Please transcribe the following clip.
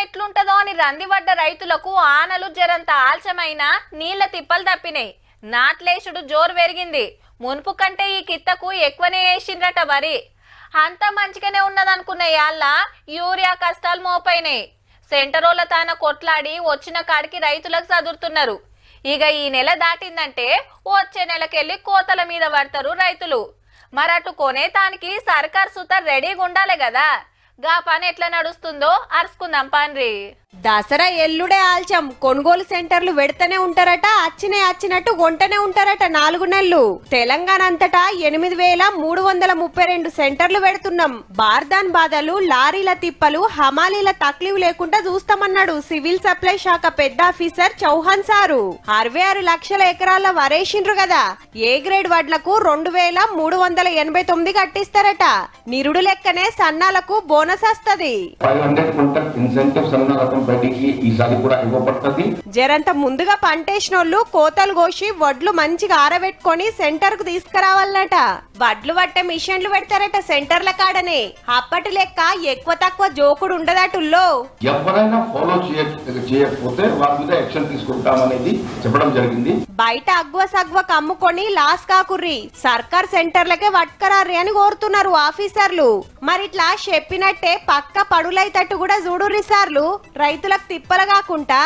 ఎట్లుంటదో అని రందిపడ్డ రైతులకు ఆనలు జరంత ఆల్చమైన నీళ్ల తిప్పలు తప్పినాయి. నాట్లేసుడు జోరు పెరిగింది. మునుపు కంటే ఈ కిత్తకు ఎక్కువనే వేసిండ్రట వరి. అంత మంచిగానే ఉన్నదనుకున్న యాళ్ళ యూరియా కష్టాలు మోపైనాయి. సెంటరోళ్ళ తాన కొట్లాడి వచ్చిన కాడికి రైతులకు చదురుతున్నారు. ఇక ఈ నెల దాటిందంటే వచ్చే నెలకెళ్ళి కోతల మీద పడతారు రైతులు. మరటు కొనేతానికి సర్కార్ సుత రెడీగా ఉండాలి కదా. గా పని ఎట్లా నడుస్తుందో అరుచుకుందాం పాన్రి. దసరా ఎల్లుడే ఆల్చం. కొనుగోలు సెంటర్లు పెడతనే ఉంటారట, అచ్చినట్టు కొంటనే ఉంటారట 4 నెలలు. తెలంగాణ అంతటా 8,332 సెంటర్లు పెడుతున్నాం. బార్దాన్ బాధలు, లారీల తిప్పలు, హమాలీల తక్లీఫ్ లేకుండా చూస్తామన్నాడు సివిల్ సప్లై శాఖ పెద్ద ఆఫీసర్ చౌహాన్ సారు. 66 లక్షల ఎకరాల వరేసిండ్రు కదా. ఏ గ్రేడ్ వడ్లకు 2,389 కట్టిస్తారట. నిరుడు లెక్కనే సన్నాలకు బోనస్ వస్తది. జరంత ముందుగా పంటేసినోళ్ళు కోతలు కోసి వడ్లు మంచిగా ఆరబెట్టుకొని సెంటర్ కు తీసుకురావాలన్నట. వడ్లు పట్టే మిషన్లు పెడతారట సెంటర్ల కాడనే. అప్పటి లెక్క ఎక్కువ తక్కువ జోకుడు ఉండదటుల్లో. ఎవరైనా ఫాలో చేయకపోతే వారి మీద యాక్షన్ తీసుకుంటామనేది చెప్పడం జరిగింది. బయట అగ్వ సగ్వ కమ్ముకొని లాస్ కాకుర్రి, సర్కార్ సెంటర్లకే వట్కరారి అని కోరుతున్నారు ఆఫీసర్లు. మరిట్లా చెప్పినట్టే పక్క పడులైతట్టు కూడా చూడుర్రి సార్లు. రైతులకు తిప్పలు కాకుండా